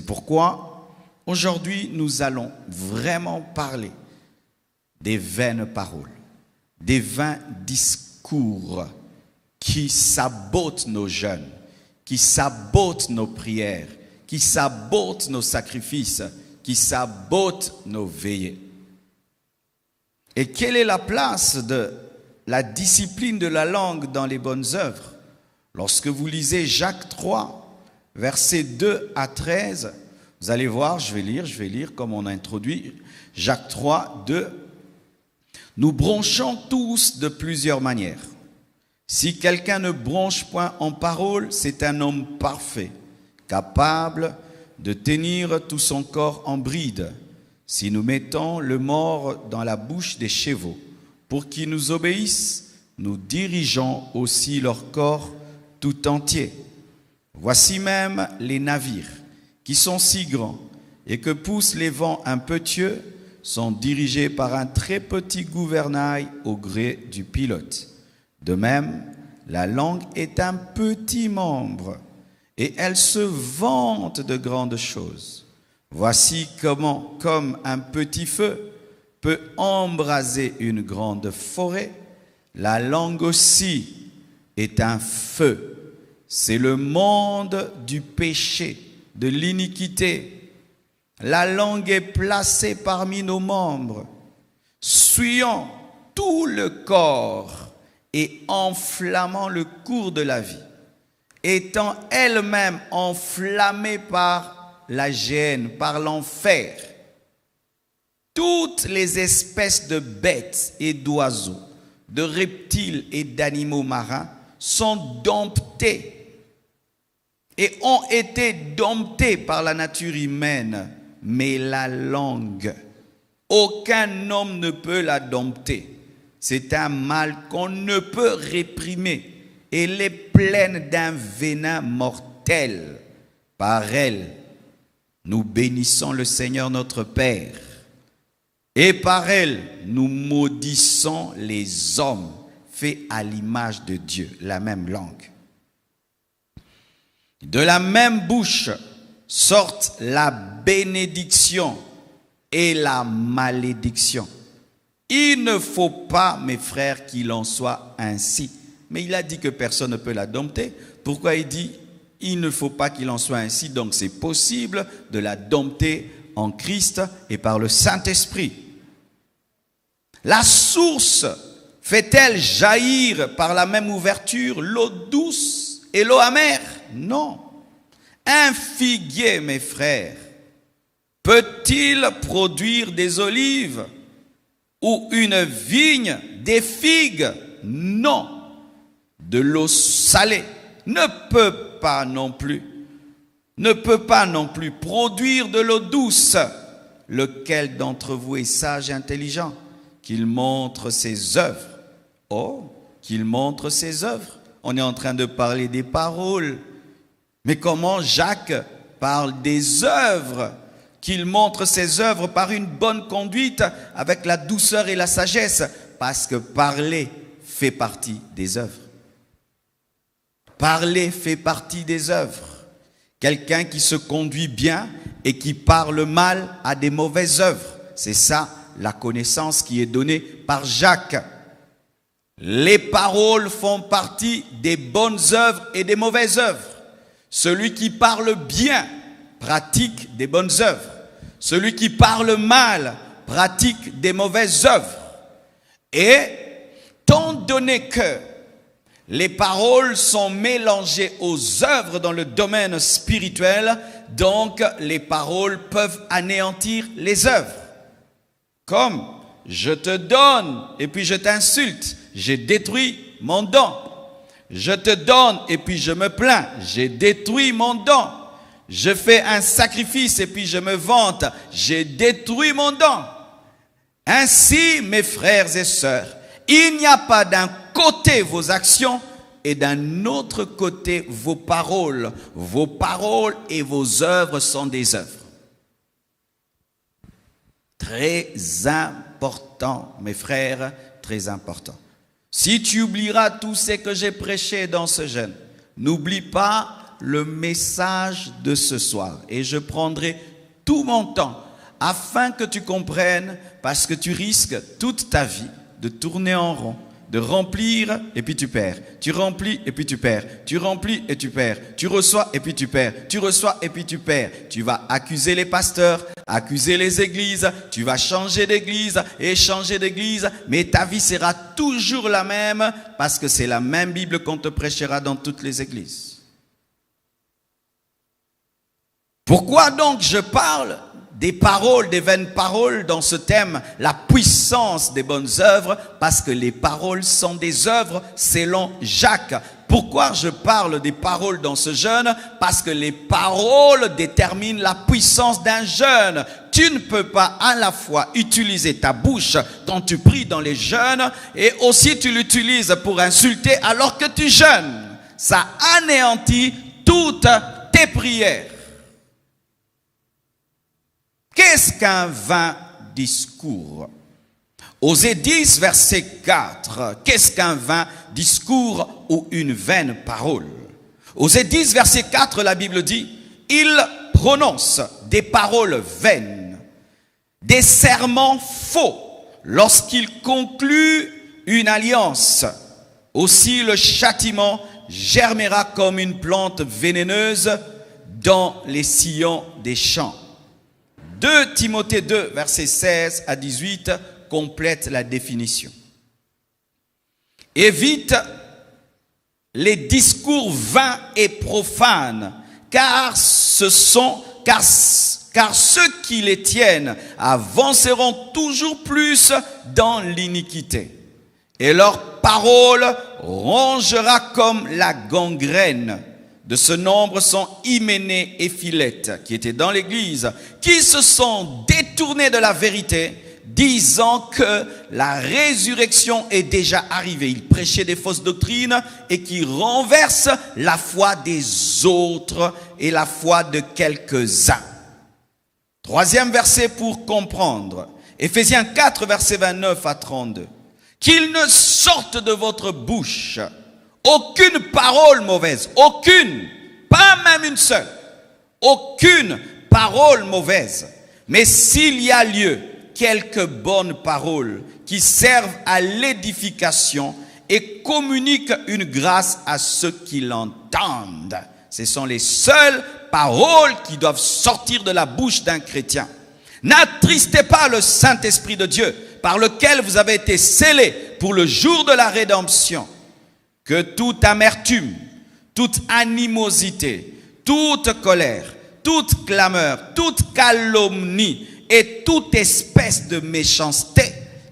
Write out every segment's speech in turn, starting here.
pourquoi aujourd'hui nous allons vraiment parler des vaines paroles, des vains discours qui sabotent nos jeûnes, qui sabotent nos prières, qui sabotent nos sacrifices, qui sabotent nos veillées. Et quelle est la place de la discipline de la langue dans les bonnes œuvres? Lorsque vous lisez Jacques 3, versets 2 à 13, vous allez voir, je vais lire comme on a introduit, Jacques 3, 2. Nous bronchons tous de plusieurs manières. Si quelqu'un ne bronche point en parole, c'est un homme parfait, capable de tenir tout son corps en bride. Si nous mettons le mors dans la bouche des chevaux, pour qu'ils nous obéissent, nous dirigeons aussi leur corps tout entier. Voici même les navires, qui sont si grands et que poussent les vents impétueux, sont dirigés par un très petit gouvernail au gré du pilote. De même, la langue est un petit membre et elle se vante de grandes choses. Voici comment, comme un petit feu peut embraser une grande forêt, la langue aussi est un feu. C'est le monde du péché, de l'iniquité. La langue est placée parmi nos membres, souillant tout le corps et enflammant le cours de la vie, étant elle-même enflammée par la gêne, par l'enfer. Toutes les espèces de bêtes et d'oiseaux, de reptiles et d'animaux marins sont domptés et ont été domptés par la nature humaine. Mais la langue, aucun homme ne peut la dompter. C'est un mal qu'on ne peut réprimer. Elle est pleine d'un venin mortel. Par elle, nous bénissons le Seigneur notre Père. Et par elle, nous maudissons les hommes faits à l'image de Dieu, la même langue. De la même bouche sortent la bénédiction et la malédiction. Il ne faut pas, mes frères, qu'il en soit ainsi. Mais il a dit que personne ne peut la dompter. Pourquoi il dit il ne faut pas qu'il en soit ainsi? Donc c'est possible de la dompter en Christ et par le Saint-Esprit. La source fait-elle jaillir par la même ouverture l'eau douce et l'eau amère? Non. Un figuier, mes frères, peut-il produire des olives ou une vigne des figues? Non. De l'eau salée ne peut pas non plus produire de l'eau douce. Lequel d'entre vous est sage et intelligent? Qu'il montre ses œuvres. Oh, qu'il montre ses œuvres. On est en train de parler des paroles. Mais comment Jacques parle des œuvres? Qu'il montre ses œuvres par une bonne conduite, avec la douceur et la sagesse. Parce que parler fait partie des œuvres. Parler fait partie des œuvres. Quelqu'un qui se conduit bien et qui parle mal a des mauvaises œuvres. C'est ça la connaissance qui est donnée par Jacques. Les paroles font partie des bonnes œuvres et des mauvaises œuvres. Celui qui parle bien pratique des bonnes œuvres. Celui qui parle mal pratique des mauvaises œuvres. Et tant donné que les paroles sont mélangées aux œuvres dans le domaine spirituel, donc les paroles peuvent anéantir les œuvres. Comme je te donne et puis je t'insulte, j'ai détruit mon don. Je te donne et puis je me plains, j'ai détruit mon don. Je fais un sacrifice et puis je me vante, j'ai détruit mon don. Ainsi, mes frères et sœurs, il n'y a pas d'un côté vos actions et d'un autre côté vos paroles. Vos paroles et vos œuvres sont des œuvres. Très important, mes frères, très important. Si tu oublieras tout ce que j'ai prêché dans ce jeûne, n'oublie pas le message de ce soir. Et je prendrai tout mon temps afin que tu comprennes, parce que tu risques toute ta vie de tourner en rond, de remplir et puis tu perds. Tu remplis et puis tu perds. Tu remplis et tu perds. Tu reçois et puis tu perds. Tu reçois et puis tu perds. Tu vas accuser les pasteurs, accuser les églises. Tu vas changer d'église et changer d'église. Mais ta vie sera toujours la même parce que c'est la même Bible qu'on te prêchera dans toutes les églises. Pourquoi donc je parle des paroles, des vaines paroles dans ce thème, la puissance des bonnes œuvres? Parce que les paroles sont des œuvres selon Jacques. Pourquoi je parle des paroles dans ce jeûne? Parce que les paroles déterminent la puissance d'un jeûne. Tu ne peux pas à la fois utiliser ta bouche quand tu pries dans les jeûnes et aussi tu l'utilises pour insulter alors que tu jeûnes. Ça anéantit toutes tes prières. Qu'est-ce qu'un vain discours? Osée 10, verset 4. Qu'est-ce qu'un vain discours ou une vaine parole? Osée 10, verset 4, la Bible dit, il prononce des paroles vaines, des serments faux, lorsqu'il conclut une alliance. Aussi le châtiment germera comme une plante vénéneuse dans les sillons des champs. 2 Timothée 2, versets 16 à 18, complète la définition. Évite les discours vains et profanes, car ceux qui les tiennent avanceront toujours plus dans l'iniquité. Et leur parole rongera comme la gangrène. De ce nombre sont Hyménée et Philette, qui étaient dans l'église, qui se sont détournés de la vérité, disant que la résurrection est déjà arrivée. Ils prêchaient des fausses doctrines et qui renversent la foi des autres et la foi de quelques-uns. 3e verset pour comprendre. Éphésiens 4, verset 29 à 32. Qu'il ne sorte de votre bouche aucune parole mauvaise, aucune, pas même une seule, aucune parole mauvaise. Mais s'il y a lieu, quelques bonnes paroles qui servent à l'édification et communiquent une grâce à ceux qui l'entendent. Ce sont les seules paroles qui doivent sortir de la bouche d'un chrétien. N'attristez pas le Saint-Esprit de Dieu, par lequel vous avez été scellés pour le jour de la rédemption. Que toute amertume, toute animosité, toute colère, toute clameur, toute calomnie et toute espèce de méchanceté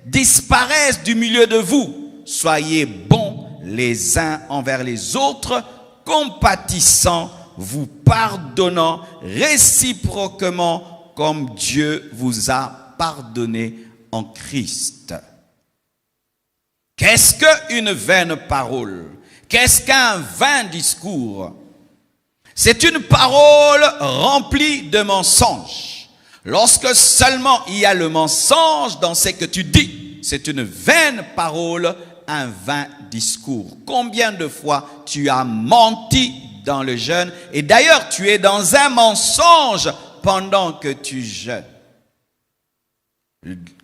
disparaissent du milieu de vous. Soyez bons les uns envers les autres, compatissants, vous pardonnant réciproquement comme Dieu vous a pardonné en Christ. Qu'est-ce qu'une vaine parole? Qu'est-ce qu'un vain discours? C'est une parole remplie de mensonges. Lorsque seulement il y a le mensonge dans ce que tu dis, c'est une vaine parole, un vain discours. Combien de fois tu as menti dans le jeûne? Et d'ailleurs, tu es dans un mensonge pendant que tu jeûnes.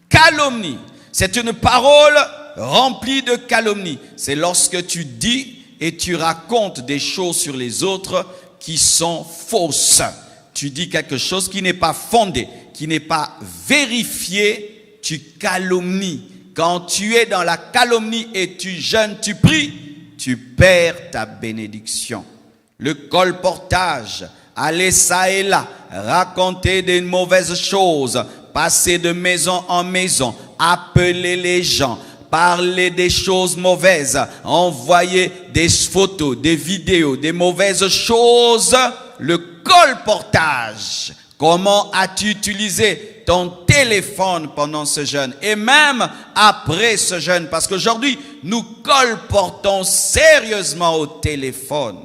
Calomnie, c'est une parole rempli de calomnie. C'est lorsque tu dis et tu racontes des choses sur les autres qui sont fausses. Tu dis quelque chose qui n'est pas fondé, qui n'est pas vérifié, tu calomnies. Quand tu es dans la calomnie et tu jeûnes, tu pries, tu perds ta bénédiction. Le colportage, aller ça et là, raconter des mauvaises choses, passer de maison en maison, appeler les gens, parler des choses mauvaises, envoyer des photos, des vidéos, des mauvaises choses. Le colportage. Comment as-tu utilisé ton téléphone pendant ce jeûne et même après ce jeûne? Parce qu'aujourd'hui, nous colportons sérieusement au téléphone.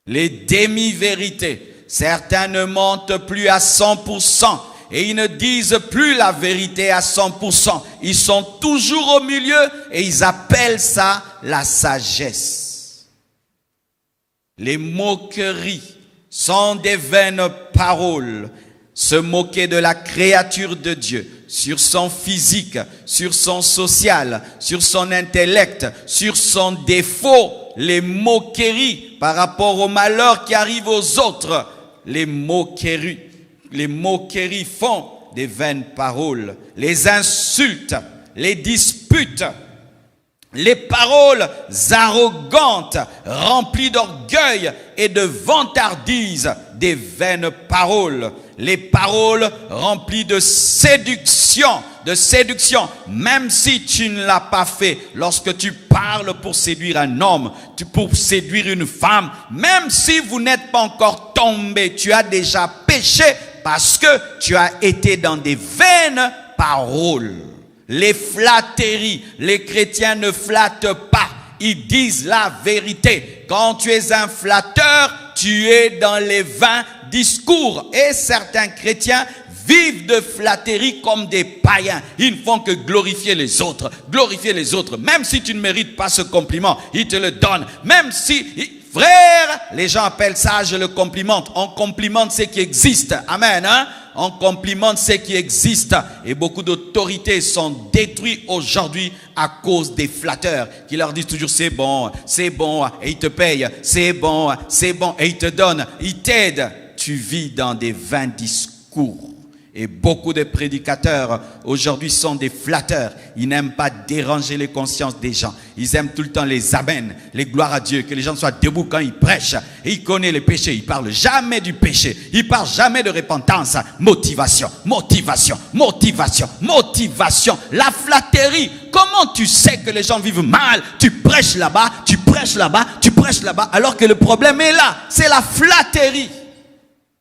Les demi-vérités. Certains ne mentent plus à 100%. Et ils ne disent plus la vérité à 100%. Ils sont toujours au milieu et ils appellent ça la sagesse. Les moqueries sont des vaines paroles. Se moquer de la créature de Dieu, sur son physique, sur son social, sur son intellect, sur son défaut, les moqueries par rapport au malheur qui arrive aux autres, les moqueries font des vaines paroles, les insultes, les disputes, les paroles arrogantes, remplies d'orgueil et de vantardise, des vaines paroles, les paroles remplies de séduction, même si tu ne l'as pas fait, lorsque tu parles pour séduire un homme, pour séduire une femme, même si vous n'êtes pas encore tombé, tu as déjà péché parce que tu as été dans des vaines paroles. Les flatteries, les chrétiens ne flattent pas, ils disent la vérité. Quand tu es un flatteur, tu es dans les vains discours. Et certains chrétiens vivent de flatterie comme des païens. Ils ne font que glorifier les autres. Même si tu ne mérites pas ce compliment, ils te le donnent. Même si... Frère, les gens appellent ça, je le complimente. On complimente ce qui existe. Amen. On complimente ce qui existe. Et beaucoup d'autorités sont détruites aujourd'hui à cause des flatteurs qui leur disent toujours c'est bon, et ils te payent, c'est bon, et ils te donnent, ils t'aident. Tu vis dans des vains discours. Et beaucoup de prédicateurs aujourd'hui sont des flatteurs. Ils n'aiment pas déranger les consciences des gens. Ils aiment tout le temps les amens, les gloires à Dieu, que les gens soient debout quand ils prêchent. Et ils connaissent les péchés. Ils parlent jamais du péché. Ils parlent jamais de repentance. Motivation. La flatterie. Comment tu sais que les gens vivent mal? Tu prêches là-bas, alors que le problème est là. C'est la flatterie.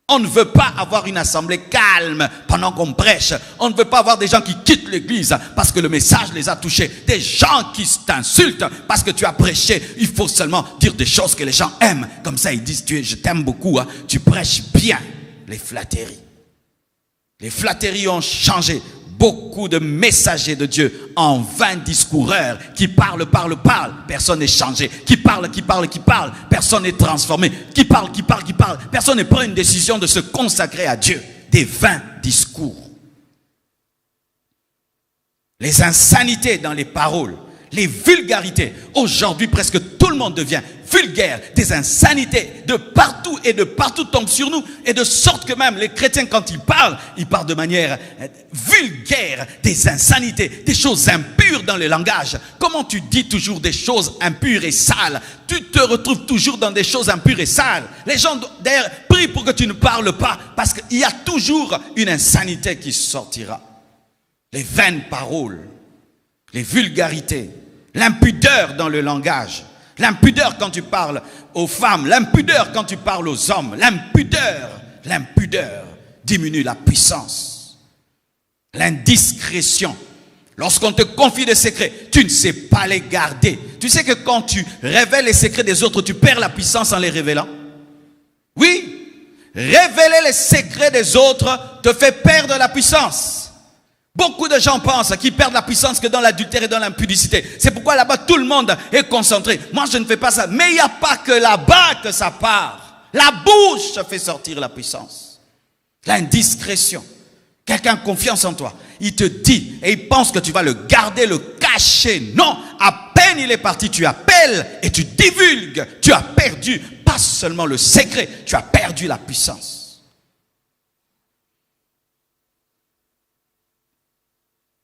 On ne veut pas avoir une assemblée calme pendant qu'on prêche. On ne veut pas avoir des gens qui quittent l'église parce que le message les a touchés. Des gens qui t'insultent parce que tu as prêché. Il faut seulement dire des choses que les gens aiment. Comme ça, ils disent, je t'aime beaucoup, hein. Tu prêches bien. Les flatteries. Les flatteries ont changé. Beaucoup de messagers de Dieu en vains discoureurs qui parlent. Personne n'est changé. Qui parle. Personne n'est transformé. Qui parle. Personne ne prend une décision de se consacrer à Dieu. Des vains discours. Les insanités dans les paroles. Les vulgarités. Aujourd'hui, presque tout le monde devient vulgaire. Des insanités de partout et de partout tombent sur nous. Et de sorte que même les chrétiens, quand ils parlent de manière vulgaire. Des insanités, des choses impures dans le langage. Comment tu dis toujours des choses impures et sales? Tu te retrouves toujours dans des choses impures et sales. Les gens, d'ailleurs, prient pour que tu ne parles pas. Parce qu'il y a toujours une insanité qui sortira. Les vaines paroles. Les vulgarités. L'impudeur dans le langage. L'impudeur quand tu parles aux femmes. L'impudeur quand tu parles aux hommes. L'impudeur diminue la puissance. L'indiscrétion. Lorsqu'on te confie des secrets, tu ne sais pas les garder. Tu sais que quand tu révèles les secrets des autres, tu perds la puissance en les révélant. Oui, révéler les secrets des autres te fait perdre la puissance. Beaucoup de gens pensent qu'ils perdent la puissance que dans l'adultère et dans l'impudicité. C'est pourquoi là-bas, tout le monde est concentré. Moi, je ne fais pas ça. Mais il n'y a pas que là-bas que ça part. La bouche fait sortir la puissance. L'indiscrétion. Quelqu'un a confiance en toi. Il te dit et il pense que tu vas le garder, le cacher. Non, à peine il est parti, tu appelles et tu divulgues. Tu as perdu pas seulement le secret, tu as perdu la puissance.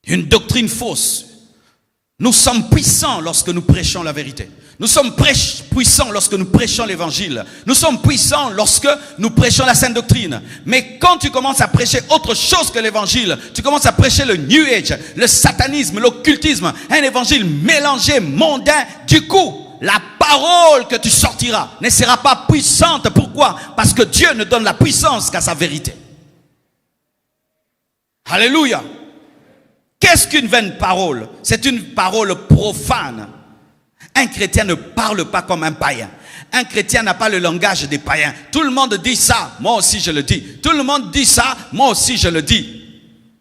Une doctrine fausse. Nous sommes puissants lorsque nous prêchons la vérité. Nous sommes puissants lorsque nous prêchons l'évangile. Nous sommes puissants lorsque nous prêchons la sainte doctrine. Mais quand tu commences à prêcher autre chose que l'évangile, tu commences à prêcher le New Age, le satanisme, l'occultisme, un évangile mélangé, mondain, du coup, la parole que tu sortiras ne sera pas puissante. Pourquoi? Parce que Dieu ne donne la puissance qu'à sa vérité. Alléluia. Qu'est-ce qu'une vaine parole? C'est une parole profane. Un chrétien ne parle pas comme un païen. Un chrétien n'a pas le langage des païens. Tout le monde dit ça, moi aussi je le dis. Tout le monde dit ça, moi aussi je le dis.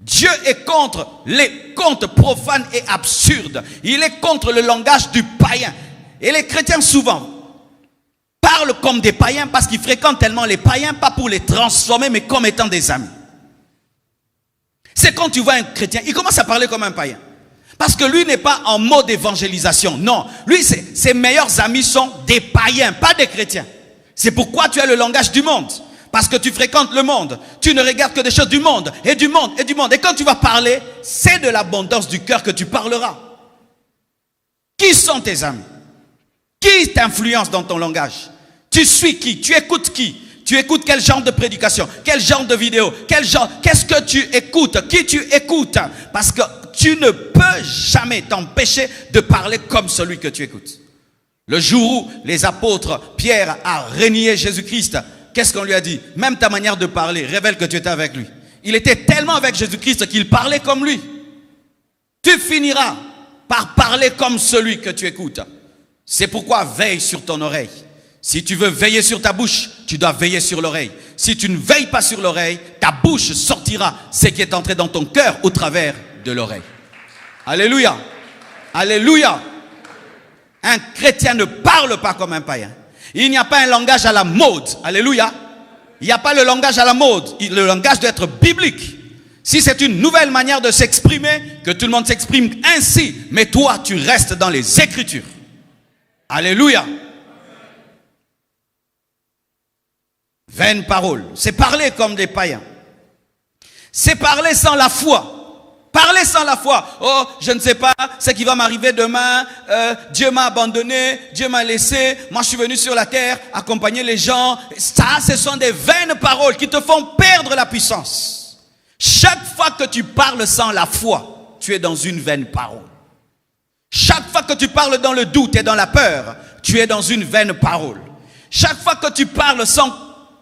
Dieu est contre les contes profanes et absurdes. Il est contre le langage du païen. Et les chrétiens souvent parlent parlent comme des païens parce qu'ils fréquentent tellement les païens, pas pour les transformer, mais comme étant des amis. C'est quand tu vois un chrétien, il commence à parler comme un païen. Parce que lui n'est pas en mode évangélisation. Non, lui, ses meilleurs amis sont des païens, pas des chrétiens. C'est pourquoi tu as le langage du monde. Parce que tu fréquentes le monde. Tu ne regardes que des choses du monde, et du monde, et du monde. Et quand tu vas parler, c'est de l'abondance du cœur que tu parleras. Qui sont tes amis? Qui t'influence dans ton langage? Tu suis qui? Tu écoutes qui? Tu écoutes quel genre de prédication? Quel genre de vidéo? Qu'est-ce que tu écoutes? Qui tu écoutes? Parce que tu ne peux jamais t'empêcher de parler comme celui que tu écoutes. Le jour où les apôtres, Pierre a renié Jésus-Christ, qu'est-ce qu'on lui a dit? Même ta manière de parler révèle que tu étais avec lui. Il était tellement avec Jésus-Christ qu'il parlait comme lui. Tu finiras par parler comme celui que tu écoutes. C'est pourquoi veille sur ton oreille. Si tu veux veiller sur ta bouche, tu dois veiller sur l'oreille. Si tu ne veilles pas sur l'oreille, ta bouche sortira ce qui est entré dans ton cœur au travers de l'oreille. Alléluia. Alléluia. Un chrétien ne parle pas comme un païen. Il n'y a pas un langage à la mode. Alléluia. Il n'y a pas le langage à la mode. Le langage doit être biblique. Si c'est une nouvelle manière de s'exprimer, que tout le monde s'exprime ainsi, mais toi, tu restes dans les Écritures. Alléluia. Vaine parole. C'est parler comme des païens. C'est parler sans la foi. Parler sans la foi. Oh, je ne sais pas ce qui va m'arriver demain. Dieu m'a abandonné. Dieu m'a laissé. Moi, je suis venu sur la terre accompagner les gens. Ça, ce sont des vaines paroles qui te font perdre la puissance. Chaque fois que tu parles sans la foi, tu es dans une vaine parole. Chaque fois que tu parles dans le doute et dans la peur, tu es dans une vaine parole. Chaque fois que tu parles sans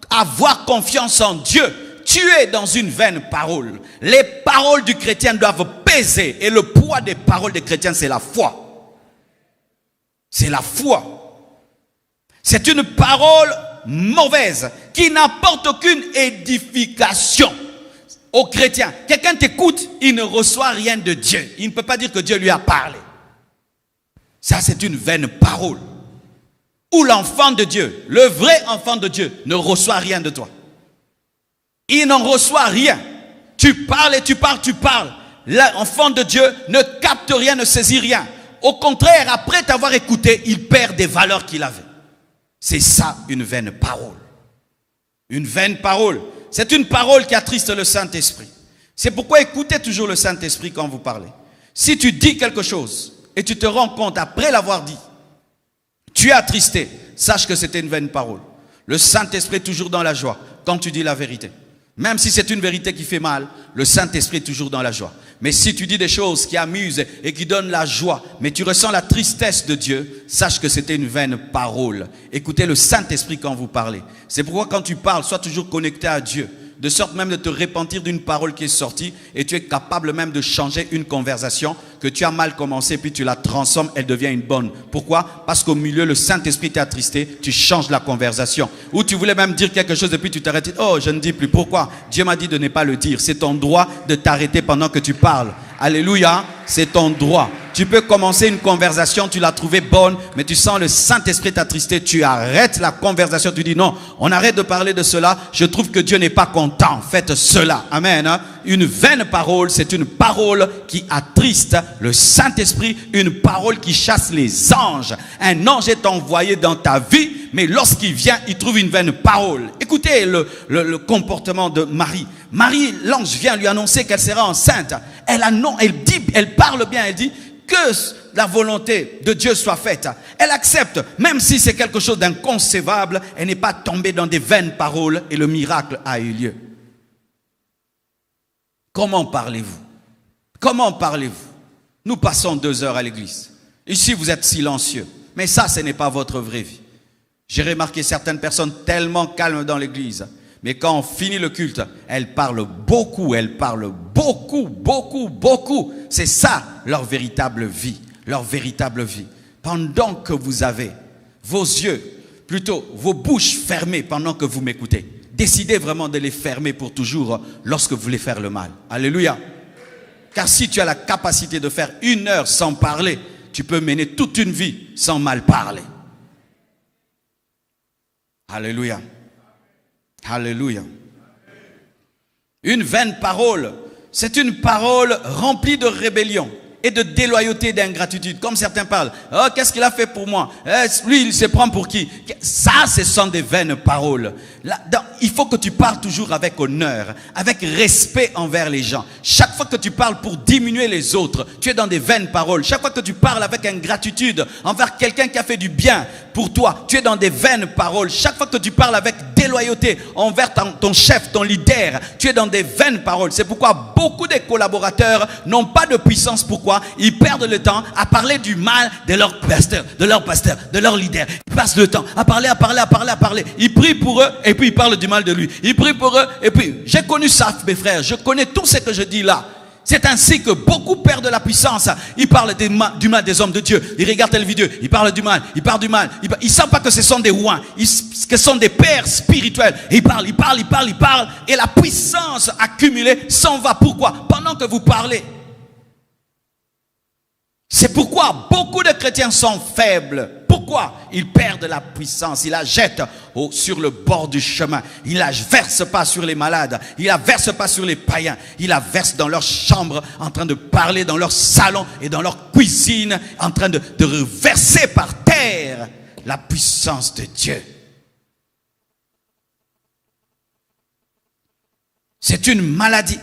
avoir confiance en Dieu, tu es dans une vaine parole. Les paroles du chrétien doivent peser. Et le poids des paroles des chrétiens, c'est la foi. C'est la foi. C'est une parole mauvaise qui n'apporte aucune édification aux chrétiens. Quelqu'un t'écoute, il ne reçoit rien de Dieu. Il ne peut pas dire que Dieu lui a parlé. Ça, c'est une vaine parole. Où l'enfant de Dieu, le vrai enfant de Dieu, ne reçoit rien de toi. Il n'en reçoit rien. Tu parles et tu parles, tu parles. L'enfant de Dieu ne capte rien, ne saisit rien. Au contraire, après t'avoir écouté, il perd des valeurs qu'il avait. C'est ça, une vaine parole. Une vaine parole. C'est une parole qui attriste le Saint-Esprit. C'est pourquoi écoutez toujours le Saint-Esprit quand vous parlez. Si tu dis quelque chose et tu te rends compte après l'avoir dit, tu es attristé, sache que c'était une vaine parole. Le Saint-Esprit est toujours dans la joie quand tu dis la vérité. Même si c'est une vérité qui fait mal, le Saint-Esprit est toujours dans la joie. Mais si tu dis des choses qui amusent et qui donnent la joie, mais tu ressens la tristesse de Dieu, sache que c'était une vaine parole. Écoutez le Saint-Esprit quand vous parlez. C'est pourquoi quand tu parles, sois toujours connecté à Dieu. De sorte même de te repentir d'une parole qui est sortie et tu es capable même de changer une conversation que tu as mal commencé puis tu la transformes, elle devient une bonne. Pourquoi? Parce qu'au milieu, le Saint-Esprit t'est attristé, tu changes la conversation. Ou tu voulais même dire quelque chose et puis tu t'arrêtes. Oh, je ne dis plus. Pourquoi? Dieu m'a dit de ne pas le dire. C'est ton droit de t'arrêter pendant que tu parles. Alléluia, c'est ton droit. Tu peux commencer une conversation, tu l'as trouvée bonne, mais tu sens le Saint-Esprit t'attristé, tu arrêtes la conversation, tu dis non, on arrête de parler de cela, je trouve que Dieu n'est pas content, faites cela. Amen. Une vaine parole, c'est une parole qui attriste le Saint-Esprit, une parole qui chasse les anges. Un ange est envoyé dans ta vie, mais lorsqu'il vient, il trouve une vaine parole. Écoutez le comportement de Marie. Marie, l'ange vient lui annoncer qu'elle sera enceinte. Elle parle bien, elle dit que la volonté de Dieu soit faite. Elle accepte, même si c'est quelque chose d'inconcevable, elle n'est pas tombée dans des vaines paroles et le miracle a eu lieu. Comment parlez-vous? Comment parlez-vous? Nous passons 2 heures à l'église. Ici, vous êtes silencieux. Mais ça, ce n'est pas votre vraie vie. J'ai remarqué certaines personnes tellement calmes dans l'église. Mais quand on finit le culte, elles parlent beaucoup, beaucoup. C'est ça, leur véritable vie, Pendant que vous avez vos yeux, plutôt vos bouches fermées pendant que vous m'écoutez, décidez vraiment de les fermer pour toujours lorsque vous voulez faire le mal. Alléluia. Car si tu as la capacité de faire 1 heure sans parler, tu peux mener toute une vie sans mal parler. Alléluia. Alléluia. Une vaine parole, c'est une parole remplie de rébellion et de déloyauté et d'ingratitude. Comme certains parlent. Oh, qu'est-ce qu'il a fait pour moi? Lui, il se prend pour qui? Ça, ce sont des vaines paroles. Là, il faut que tu parles toujours avec honneur, avec respect envers les gens. Chaque fois que tu parles pour diminuer les autres, tu es dans des vaines paroles. Chaque fois que tu parles avec ingratitude envers quelqu'un qui a fait du bien pour toi, tu es dans des vaines paroles. Chaque fois que tu parles avec déloyauté envers ton chef, ton leader, tu es dans des vaines paroles. C'est pourquoi beaucoup de collaborateurs n'ont pas de puissance. Pourquoi? Ils perdent le temps à parler du mal de leur pasteur, de leur leader. Ils passent le temps à parler. Ils prient pour eux et puis ils parlent du mal de lui. Ils prient pour eux et puis, j'ai connu ça, mes frères. Je connais tout ce que je dis là. C'est ainsi que beaucoup perdent la puissance. Ils parlent du mal des hommes de Dieu. Ils regardent telle vidéo, ils parlent du mal. Ils ne savent pas que ce sont des ouins, que ce sont des pères spirituels. Ils parlent. Et la puissance accumulée s'en va. Pourquoi? Pendant que vous parlez. C'est pourquoi beaucoup de chrétiens sont faibles. Pourquoi? Ils perdent la puissance. Ils la jettent sur le bord du chemin. Ils la versent pas sur les malades. Ils la versent pas sur les païens. Ils la versent dans leur chambre, en train de parler dans leur salon et dans leur cuisine, en train de verser par terre la puissance de Dieu. C'est une maladie.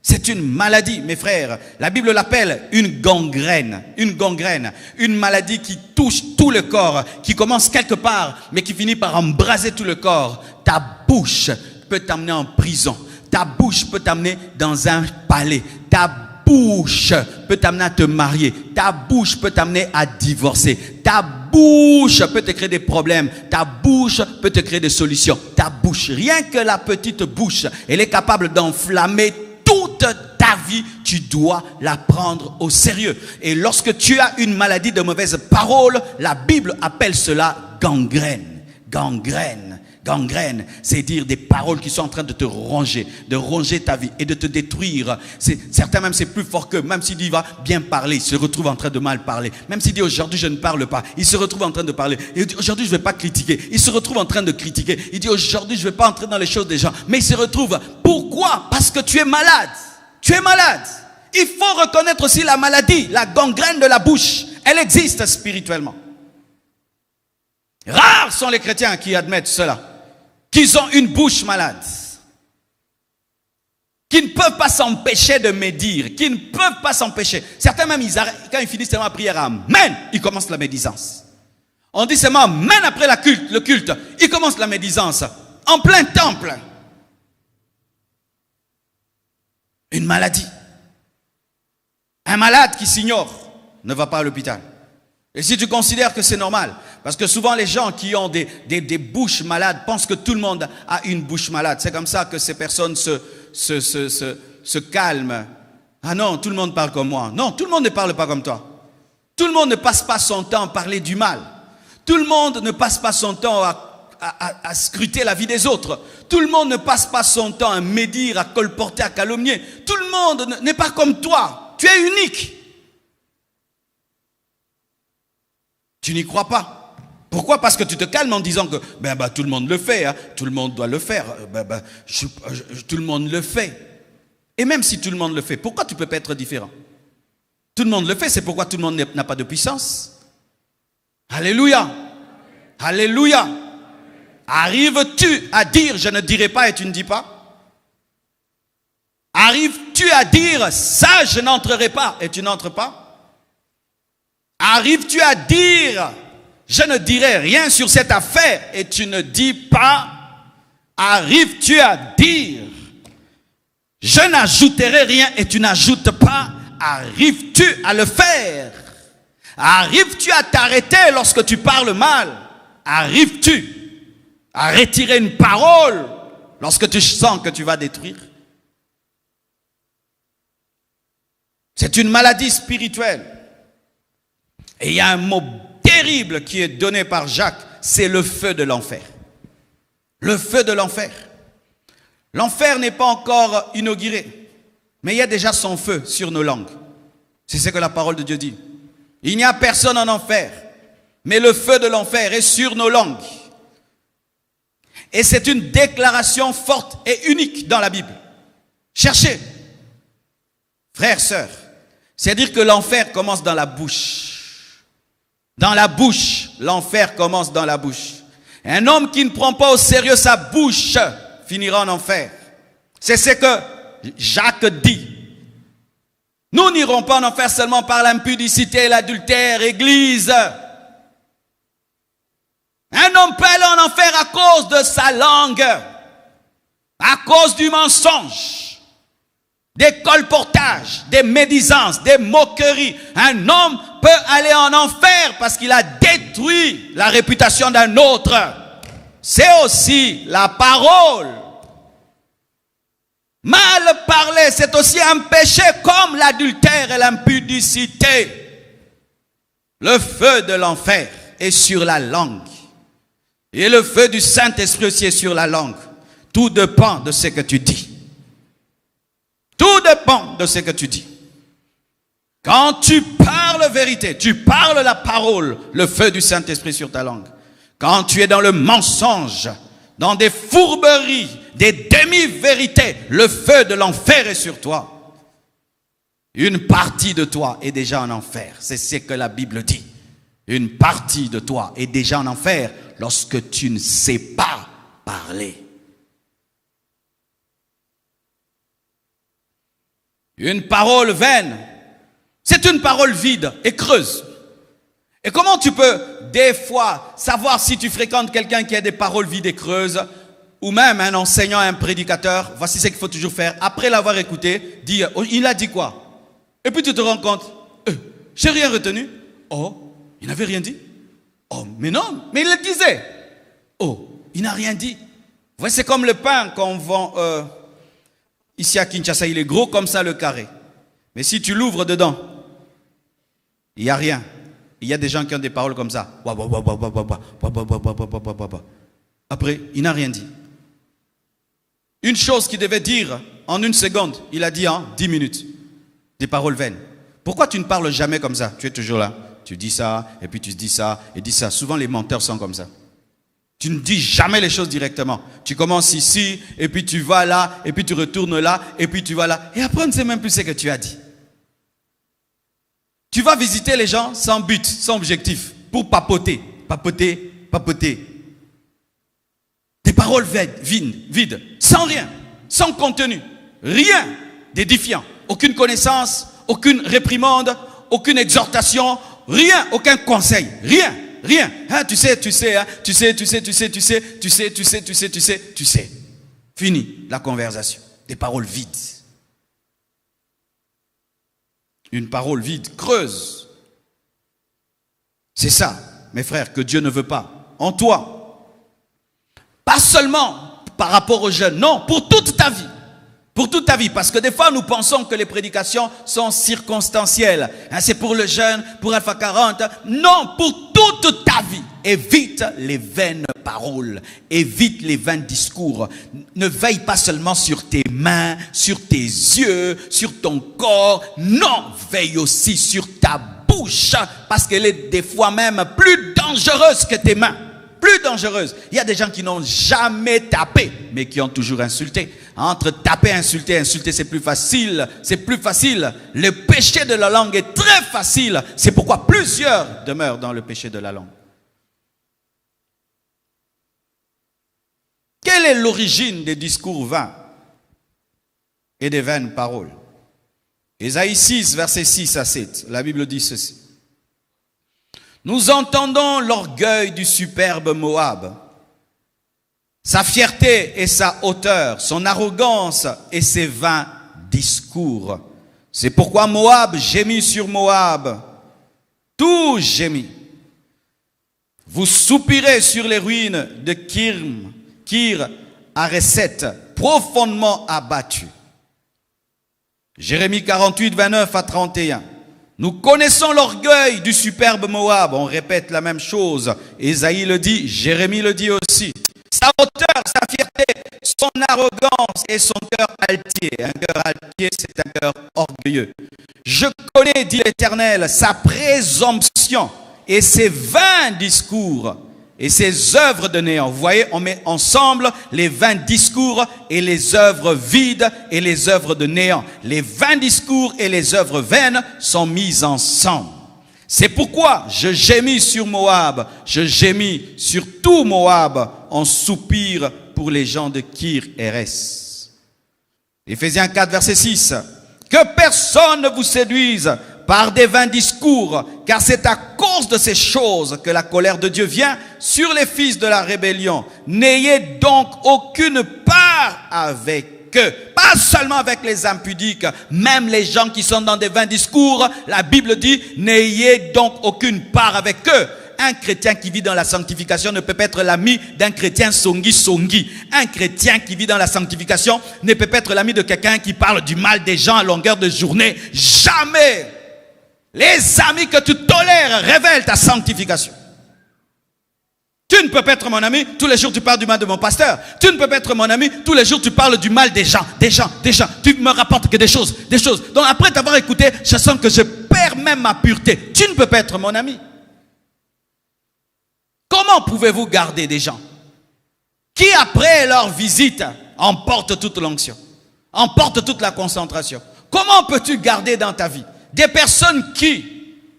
C'est une maladie, mes frères. La Bible l'appelle une gangrène. Une gangrène. Une maladie qui touche tout le corps, qui commence quelque part, mais qui finit par embraser tout le corps. Ta bouche peut t'amener en prison. Ta bouche peut t'amener dans un palais. Ta bouche peut t'amener à te marier. Ta bouche peut t'amener à divorcer. Ta bouche peut te créer des problèmes. Ta bouche peut te créer des solutions. Ta bouche, rien que la petite bouche, elle est capable d'enflammer toute ta vie. Tu dois la prendre au sérieux. Et lorsque tu as une maladie de mauvaise parole, la Bible appelle cela gangrène. Gangrène. Gangrène, c'est dire des paroles qui sont en train de te ronger, de ronger ta vie et de te détruire. Certains même, c'est plus fort qu'eux. Même s'il dit, il va bien parler, il se retrouve en train de mal parler. Même s'il dit, aujourd'hui, je ne parle pas, il se retrouve en train de parler. Il dit, aujourd'hui, je ne vais pas critiquer. Il se retrouve en train de critiquer. Il dit, aujourd'hui, je ne vais pas entrer dans les choses des gens. Mais il se retrouve. Pourquoi? Parce que tu es malade. Tu es malade. Il faut reconnaître aussi la maladie, la gangrène de la bouche. Elle existe spirituellement. Rares sont les chrétiens qui admettent cela. Qu'ils ont une bouche malade, qui ne peuvent pas s'empêcher de médire, qui ne peuvent pas s'empêcher. Certains même, quand ils finissent seulement la prière, amen, ils commencent la médisance. On dit seulement amen après le culte, ils commencent la médisance, en plein temple. Une maladie. Un malade qui s'ignore ne va pas à l'hôpital. Et si tu considères que c'est normal, parce que souvent les gens qui ont des bouches malades pensent que tout le monde a une bouche malade. C'est comme ça que ces personnes se calment. Ah non, tout le monde parle comme moi. Non, tout le monde ne parle pas comme toi. Tout le monde ne passe pas son temps à parler du mal. Tout le monde ne passe pas son temps à scruter la vie des autres. Tout le monde ne passe pas son temps à médire, à colporter, à calomnier. Tout le monde n'est pas comme toi. Tu es unique. Tu n'y crois pas. Pourquoi? Parce que tu te calmes en disant que tout le monde le fait, hein. Tout le monde doit le faire. Tout le monde le fait. Et même si tout le monde le fait, pourquoi tu ne peux pas être différent? Tout le monde le fait, c'est pourquoi tout le monde n'a pas de puissance. Alléluia. Alléluia. Arrives-tu à dire je ne dirai pas et tu ne dis pas? Arrives-tu à dire ça je n'entrerai pas et tu n'entres pas? Arrives-tu à dire je ne dirai rien sur cette affaire et tu ne dis pas? Arrives-tu à dire je n'ajouterai rien et tu n'ajoutes pas? Arrives-tu à le faire? Arrives-tu à t'arrêter lorsque tu parles mal? Arrives-tu à retirer une parole lorsque tu sens que tu vas détruire? C'est une maladie spirituelle. Et il y a un mot terrible qui est donné par Jacques, c'est le feu de l'enfer. Le feu de l'enfer. L'enfer n'est pas encore inauguré, mais il y a déjà son feu sur nos langues. C'est ce que la parole de Dieu dit. Il n'y a personne en enfer, mais le feu de l'enfer est sur nos langues. Et c'est une déclaration forte et unique dans la Bible. Cherchez. Frères, sœurs, c'est-à-dire que l'enfer commence dans la bouche. Dans la bouche, l'enfer commence dans la bouche. Un homme qui ne prend pas au sérieux sa bouche finira en enfer. C'est ce que Jacques dit. Nous n'irons pas en enfer seulement par l'impudicité et l'adultère, Église. Un homme peut aller en enfer à cause de sa langue, à cause du mensonge, des colportages, des médisances, des moqueries. Un homme peut aller en enfer parce qu'il a détruit la réputation d'un autre. C'est aussi la parole. Mal parler, c'est aussi un péché comme l'adultère et l'impudicité. Le feu de l'enfer est sur la langue. Et le feu du Saint-Esprit aussi est sur la langue. Tout dépend de ce que tu dis. Tout dépend de ce que tu dis. Quand tu parles vérité, tu parles la parole, le feu du Saint-Esprit sur ta langue. Quand tu es dans le mensonge, dans des fourberies, des demi-vérités, le feu de l'enfer est sur toi. Une partie de toi est déjà en enfer. C'est ce que la Bible dit. Une partie de toi est déjà en enfer lorsque tu ne sais pas parler. Une parole vaine, c'est une parole vide et creuse. Et comment tu peux des fois savoir si tu fréquentes quelqu'un qui a des paroles vides et creuses, ou même un enseignant, un prédicateur? Voici ce qu'il faut toujours faire. Après l'avoir écouté, dire, oh, il a dit quoi? Et puis tu te rends compte, j'ai rien retenu. Oh, il n'avait rien dit. Oh, mais non, mais il le disait. Oh, il n'a rien dit. Vous voyez, c'est comme le pain qu'on vend ici à Kinshasa. Il est gros comme ça, le carré. Mais si tu l'ouvres dedans, il n'y a rien. Il y a des gens qui ont des paroles comme ça. Après, il n'a rien dit. Une chose qu'il devait dire en 1 seconde, il a dit en 10 minutes. Des paroles vaines. Pourquoi tu ne parles jamais comme ça? Tu es toujours là. Tu dis ça, et puis tu dis ça, et dis ça. Souvent, les menteurs sont comme ça. Tu ne dis jamais les choses directement. Tu commences ici, et puis tu vas là, et puis tu retournes là, et puis tu vas là. Et après, on ne sait même plus ce que tu as dit. Tu vas visiter les gens sans but, sans objectif, pour papoter, papoter, papoter. Des paroles vides, sans rien, sans contenu, rien d'édifiant. Aucune connaissance, aucune réprimande, aucune exhortation, rien, aucun conseil, rien. Hein, tu sais. Fini la conversation. Des paroles vides. Une parole vide creuse. C'est ça, mes frères, que Dieu ne veut pas en toi. Pas seulement par rapport aux jeunes, non, pour toute ta vie. Pour toute ta vie, parce que des fois nous pensons que les prédications sont circonstancielles. Hein, c'est pour le jeune, pour Alpha 40. Non, pour toute ta vie. Évite les vaines paroles, évite les vains discours. Ne veille pas seulement sur tes mains, sur tes yeux, sur ton corps. Non, veille aussi sur ta bouche, parce qu'elle est des fois même plus dangereuse que tes mains. Plus dangereuse. Il y a des gens qui n'ont jamais tapé, mais qui ont toujours insulté. Entre taper et insulter, c'est plus facile. C'est plus facile. Le péché de la langue est très facile. C'est pourquoi plusieurs demeurent dans le péché de la langue. Quelle est l'origine des discours vains et des vaines paroles? Ésaïe 6, versets 6 à 7. La Bible dit ceci. Nous entendons l'orgueil du superbe Moab, sa fierté et sa hauteur, son arrogance et ses vains discours. C'est pourquoi Moab gémit sur Moab, tout gémit. Vous soupirez sur les ruines de Kir Hareset, profondément abattu. Jérémie 48, 29 à 31. Nous connaissons l'orgueil du superbe Moab. On répète la même chose. Ésaïe le dit, Jérémie le dit aussi. Sa hauteur, sa fierté, son arrogance et son cœur altier. Un cœur altier, c'est un cœur orgueilleux. Je connais, dit l'Éternel, sa présomption et ses vains discours. et ses œuvres de néant. Vous voyez, on met ensemble les vains discours et les œuvres vides et les œuvres de néant. Les vains discours et les œuvres vaines sont mises ensemble. C'est pourquoi je gémis sur Moab, je gémis sur tout Moab, on soupire pour les gens de Kir Héres. Éphésiens 4, verset 6. Que personne ne vous séduise par des vains discours, car c'est à cause de ces choses que la colère de Dieu vient sur les fils de la rébellion. N'ayez donc aucune part avec eux. Pas seulement avec les impudiques, même les gens qui sont dans des vains discours, la Bible dit, n'ayez donc aucune part avec eux. Un chrétien qui vit dans la sanctification ne peut pas être l'ami d'un chrétien songi. Un chrétien qui vit dans la sanctification ne peut pas être l'ami de quelqu'un qui parle du mal des gens à longueur de journée. Jamais! Les amis que tu tolères révèlent ta sanctification. Tu ne peux pas être mon ami, tous les jours tu parles du mal de mon pasteur. Tu ne peux pas être mon ami, tous les jours tu parles du mal des gens. Tu me rapportes que des choses. Donc après t'avoir écouté, je sens que je perds même ma pureté. Tu ne peux pas être mon ami. Comment pouvez-vous garder des gens qui, après leur visite, emportent toute l'onction, emportent toute la concentration? Comment peux-tu garder dans ta vie des personnes qui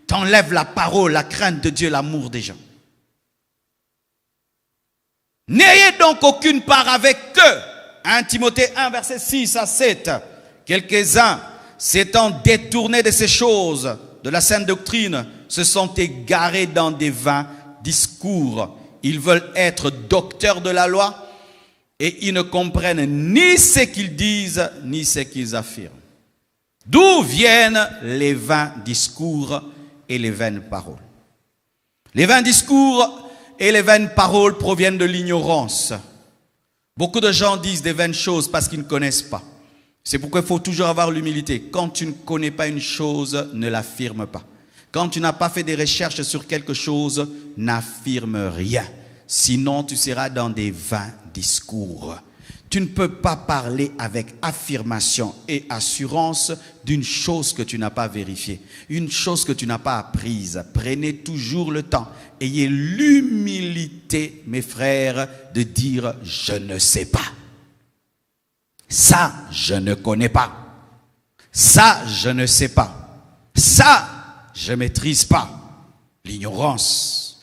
t'enlèvent la parole, la crainte de Dieu, l'amour des gens? N'ayez donc aucune part avec eux. 1 Timothée 1, verset 6 à 7. Quelques-uns, s'étant détournés de ces choses, de la sainte doctrine, se sont égarés dans des vains discours. Ils veulent être docteurs de la loi et ils ne comprennent ni ce qu'ils disent ni ce qu'ils affirment. D'où viennent les vains discours et les vaines paroles? Les vains discours et les vaines paroles proviennent de l'ignorance. Beaucoup de gens disent des vaines choses parce qu'ils ne connaissent pas. C'est pourquoi il faut toujours avoir l'humilité. Quand tu ne connais pas une chose, ne l'affirme pas. Quand tu n'as pas fait des recherches sur quelque chose, n'affirme rien. Sinon, tu seras dans des vains discours. Tu ne peux pas parler avec affirmation et assurance d'une chose que tu n'as pas vérifiée, une chose que tu n'as pas apprise. Prenez toujours le temps. Ayez l'humilité, mes frères, de dire « je ne sais pas ». Ça, je ne connais pas. Ça, je ne sais pas. Ça, je ne maîtrise pas. L'ignorance.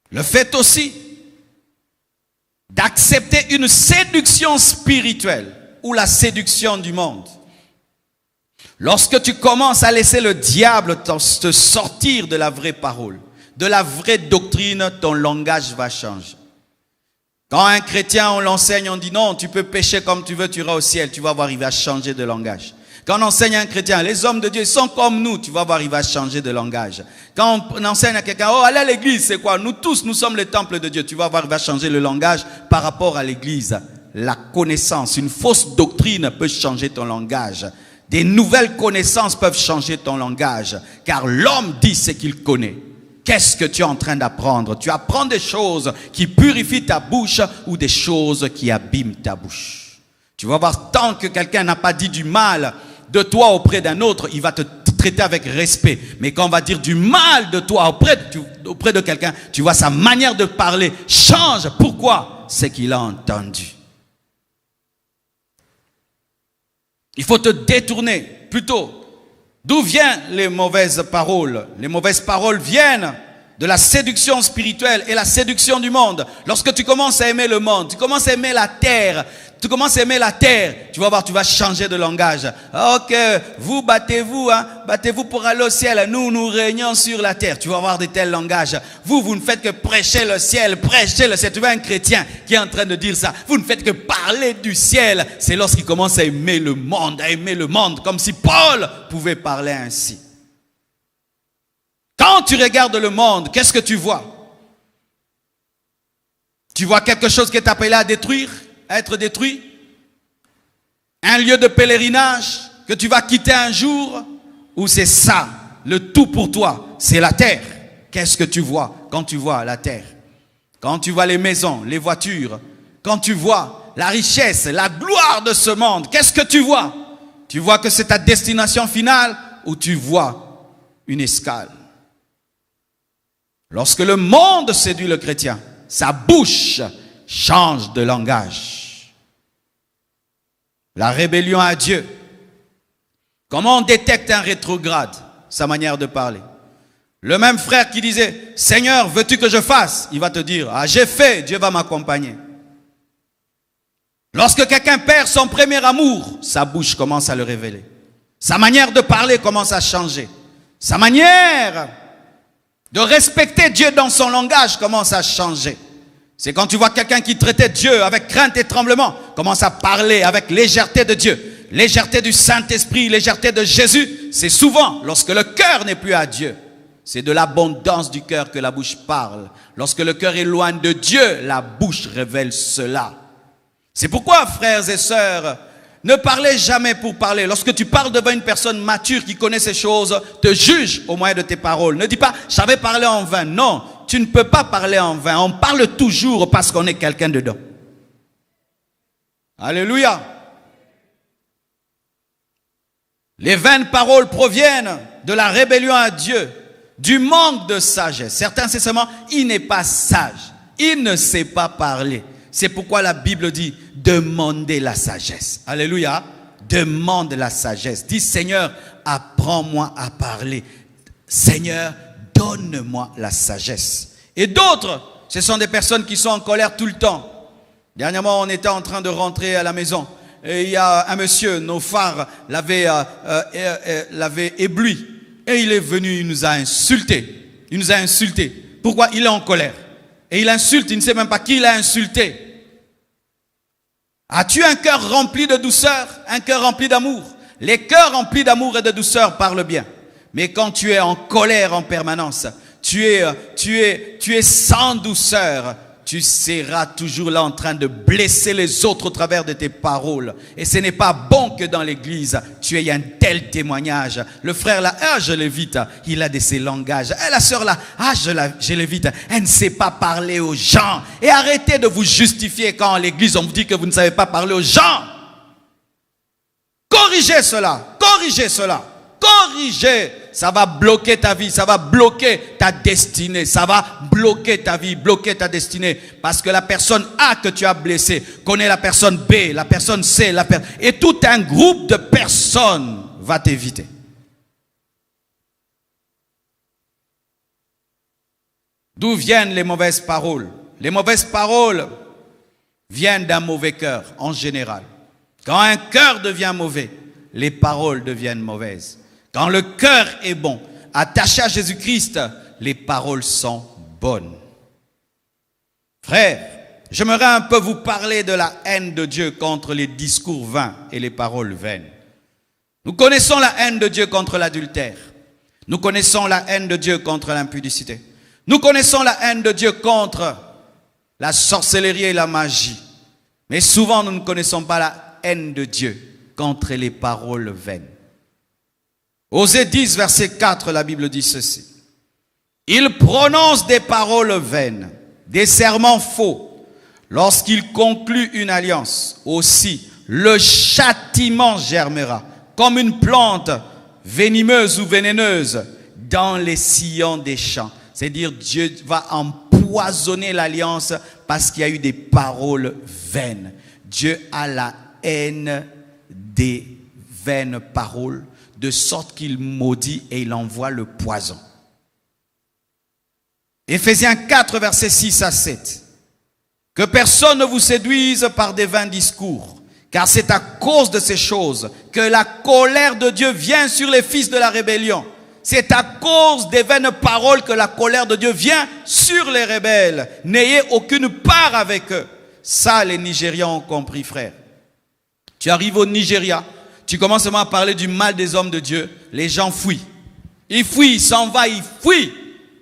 Le fait aussi d'accepter une séduction spirituelle ou la séduction du monde. Lorsque tu commences à laisser le diable te sortir de la vraie parole, de la vraie doctrine, ton langage va changer. Quand un chrétien, on l'enseigne, on dit non, tu peux pécher comme tu veux, tu iras au ciel. Tu vas voir, il va changer de langage. Quand on enseigne à un chrétien, les hommes de Dieu sont comme nous, tu vas voir, il va changer de langage. Quand on enseigne à quelqu'un, oh, allez à l'église, c'est quoi? Nous tous, nous sommes les temples de Dieu. Tu vas voir, il va changer le langage par rapport à l'église. La connaissance, une fausse doctrine peut changer ton langage. Des nouvelles connaissances peuvent changer ton langage. Car l'homme dit ce qu'il connaît. Qu'est-ce que tu es en train d'apprendre? Tu apprends des choses qui purifient ta bouche ou des choses qui abîment ta bouche. Tu vas voir, tant que quelqu'un n'a pas dit du mal de toi auprès d'un autre, il va te traiter avec respect. Mais quand on va dire du mal de toi auprès de quelqu'un, tu vois sa manière de parler change. Pourquoi? C'est qu'il a entendu. Il faut te détourner plutôt. D'où viennent les mauvaises paroles? Les mauvaises paroles viennent de la séduction spirituelle et la séduction du monde. Lorsque tu commences à aimer le monde, tu commences à aimer la terre, tu vas voir, tu vas changer de langage. Ok, vous battez-vous, battez-vous pour aller au ciel. Nous régnons sur la terre. Tu vas avoir de tels langages. Vous ne faites que prêcher le ciel. Tu vois un chrétien qui est en train de dire ça. Vous ne faites que parler du ciel. C'est lorsqu'il commence à aimer le monde, comme si Paul pouvait parler ainsi. Quand tu regardes le monde, qu'est-ce que tu vois? Tu vois quelque chose qui est appelé à détruire? À être détruit, un lieu de pèlerinage que tu vas quitter un jour, ou c'est ça, le tout pour toi, c'est la terre. Qu'est-ce que tu vois quand tu vois la terre? Quand tu vois les maisons, les voitures, quand tu vois la richesse, la gloire de ce monde, qu'est-ce que tu vois? Tu vois que c'est ta destination finale ou tu vois une escale? Lorsque le monde séduit le chrétien, sa bouche change de langage. La rébellion à Dieu. Comment on détecte un rétrograde? Sa manière de parler. Le même frère qui disait, Seigneur, veux-tu que je fasse? Il va te dire, ah, j'ai fait, Dieu va m'accompagner. Lorsque quelqu'un perd son premier amour, sa bouche commence à le révéler. Sa manière de parler commence à changer. Sa manière de respecter Dieu dans son langage commence à changer. C'est quand tu vois quelqu'un qui traitait Dieu avec crainte et tremblement, commence à parler avec légèreté de Dieu, légèreté du Saint-Esprit, légèreté de Jésus. C'est souvent lorsque le cœur n'est plus à Dieu. C'est de l'abondance du cœur que la bouche parle. Lorsque le cœur est loin de Dieu, la bouche révèle cela. C'est pourquoi, frères et sœurs, ne parlez jamais pour parler. Lorsque tu parles devant une personne mature qui connaît ces choses, te juge au moyen de tes paroles. Ne dis pas, j'avais parlé en vain. Non, tu ne peux pas parler en vain. On parle toujours parce qu'on est quelqu'un dedans. Alléluia. Les vaines paroles proviennent de la rébellion à Dieu, du manque de sagesse. Certains, c'est seulement, il n'est pas sage. Il ne sait pas parler. C'est pourquoi la Bible dit, demandez la sagesse. Alléluia. Demande la sagesse. Dis, Seigneur, apprends-moi à parler. Seigneur, donne-moi la sagesse. Et d'autres, ce sont des personnes qui sont en colère tout le temps. Dernièrement, on était en train de rentrer à la maison. Et il y a un monsieur, nos phares l'avait ébloui. Et il est venu, il nous a insultés. Il nous a insultés. Pourquoi? Il est en colère. Et il insulte, il ne sait même pas qui il a insulté. As-tu un cœur rempli de douceur, un cœur rempli d'amour? Les cœurs remplis d'amour et de douceur parlent bien. Mais quand tu es en colère en permanence, tu es sans douceur, tu seras toujours là en train de blesser les autres au travers de tes paroles. Et ce n'est pas bon que dans l'église, tu aies un tel témoignage. Le frère là, je l'évite, il a de ces langages. La sœur là, je l'évite, elle ne sait pas parler aux gens. Et arrêtez de vous justifier quand à l'église on vous dit que vous ne savez pas parler aux gens. Corrigez cela, corrigez cela. Corriger, ça va bloquer ta vie, ça va bloquer ta destinée, ça va bloquer ta vie, bloquer ta destinée. Parce que la personne A que tu as blessée connaît la personne B, la personne C, et tout un groupe de personnes va t'éviter. D'où viennent les mauvaises paroles? Les mauvaises paroles viennent d'un mauvais cœur en général. Quand un cœur devient mauvais, les paroles deviennent mauvaises. Quand le cœur est bon, attaché à Jésus-Christ, les paroles sont bonnes. Frères, j'aimerais un peu vous parler de la haine de Dieu contre les discours vains et les paroles vaines. Nous connaissons la haine de Dieu contre l'adultère. Nous connaissons la haine de Dieu contre l'impudicité. Nous connaissons la haine de Dieu contre la sorcellerie et la magie. Mais souvent, nous ne connaissons pas la haine de Dieu contre les paroles vaines. Osée 10, verset 4, la Bible dit ceci. Il prononce des paroles vaines, des serments faux. Lorsqu'il conclut une alliance, aussi, le châtiment germera, comme une plante venimeuse ou vénéneuse dans les sillons des champs. C'est-à-dire, Dieu va empoisonner l'alliance parce qu'il y a eu des paroles vaines. Dieu a la haine des vaines paroles, de sorte qu'il maudit et il envoie le poison. Éphésiens 4, versets 6 à 7. Que personne ne vous séduise par des vains discours, car c'est à cause de ces choses que la colère de Dieu vient sur les fils de la rébellion. C'est à cause des vaines paroles que la colère de Dieu vient sur les rebelles. N'ayez aucune part avec eux. Ça, les Nigérians ont compris, frère. Tu arrives au Nigeria, tu commences seulement à parler du mal des hommes de Dieu, les gens fuient. Ils fuient, ils s'en vont, ils fuient.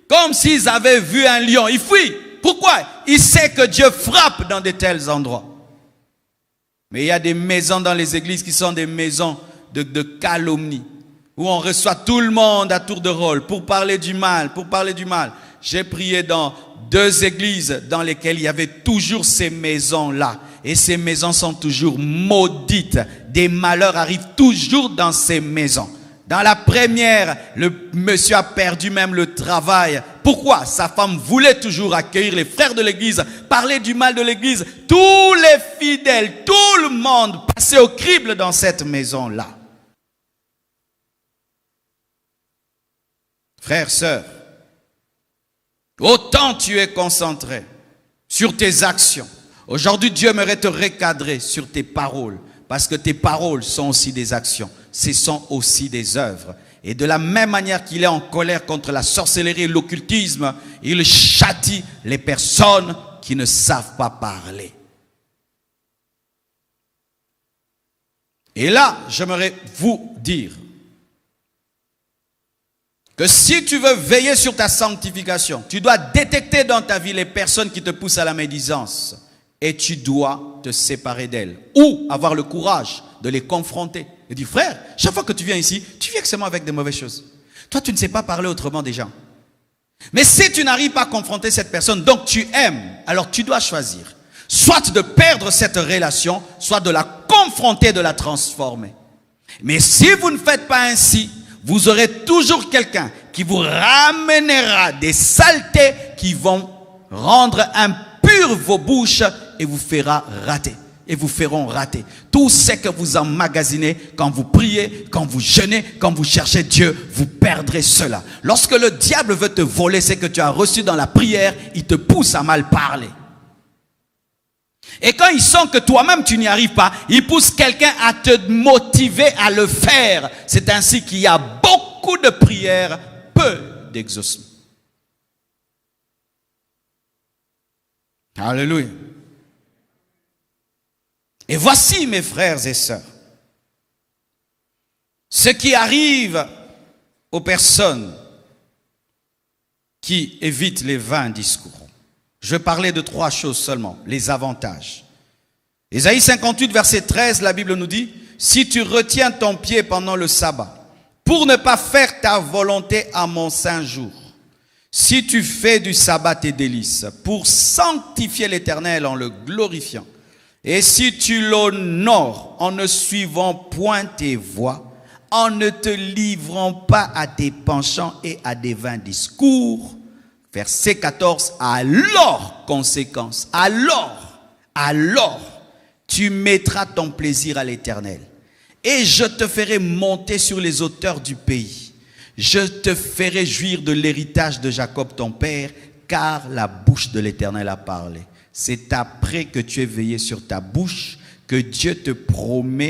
Comme s'ils avaient vu un lion, ils fuient. Pourquoi? Ils savent que Dieu frappe dans de tels endroits. Mais il y a des maisons dans les églises qui sont des maisons de calomnie, où on reçoit tout le monde à tour de rôle pour parler du mal, J'ai prié dans 2 églises dans lesquelles il y avait toujours ces maisons-là. Et ces maisons sont toujours maudites. Des malheurs arrivent toujours dans ces maisons. Dans la première, le monsieur a perdu même le travail. Pourquoi? Pourquoi? Sa femme voulait toujours accueillir les frères de l'église, parler du mal de l'église. Tous les fidèles, tout le monde passait au crible dans cette maison-là. Frères, sœurs, autant tu es concentré sur tes actions. Aujourd'hui, Dieu aimerait te recadrer sur tes paroles, parce que tes paroles sont aussi des actions. Ce sont aussi des œuvres. Et de la même manière qu'il est en colère contre la sorcellerie et l'occultisme, il châtie les personnes qui ne savent pas parler. Et là, j'aimerais vous dire que si tu veux veiller sur ta sanctification, tu dois détecter dans ta vie les personnes qui te poussent à la médisance et tu dois te séparer d'elles ou avoir le courage de les confronter. Et dire, frère, chaque fois que tu viens ici, tu viens seulement avec des mauvaises choses. Toi, tu ne sais pas parler autrement des gens. Mais si tu n'arrives pas à confronter cette personne, donc tu aimes, alors tu dois choisir. Soit de perdre cette relation, soit de la confronter, de la transformer. Mais si vous ne faites pas ainsi, vous aurez toujours quelqu'un qui vous ramènera des saletés qui vont rendre impures vos bouches et vous fera rater. Et vous feront rater. Tout ce que vous emmagasinez quand vous priez, quand vous jeûnez, quand vous cherchez Dieu, vous perdrez cela. Lorsque le diable veut te voler ce que tu as reçu dans la prière, il te pousse à mal parler. Et quand il sent que toi-même tu n'y arrives pas, il pousse quelqu'un à te motiver à le faire. C'est ainsi qu'il y a beaucoup de prières, peu d'exaucement. Alléluia. Et voici, mes frères et sœurs, ce qui arrive aux personnes qui évitent les vains discours. Je vais parler de 3 choses seulement, les avantages. Ésaïe 58, verset 13, la Bible nous dit, « Si tu retiens ton pied pendant le sabbat, pour ne pas faire ta volonté à mon saint jour, si tu fais du sabbat tes délices, pour sanctifier l'Éternel en le glorifiant, et si tu l'honores en ne suivant point tes voies, en ne te livrant pas à tes penchants et à des vains discours, verset 14, alors, conséquence, alors, tu mettras ton plaisir à l'Éternel. Et je te ferai monter sur les hauteurs du pays. Je te ferai jouir de l'héritage de Jacob ton père, car la bouche de l'Éternel a parlé. C'est après que tu aies veillé sur ta bouche que Dieu te promet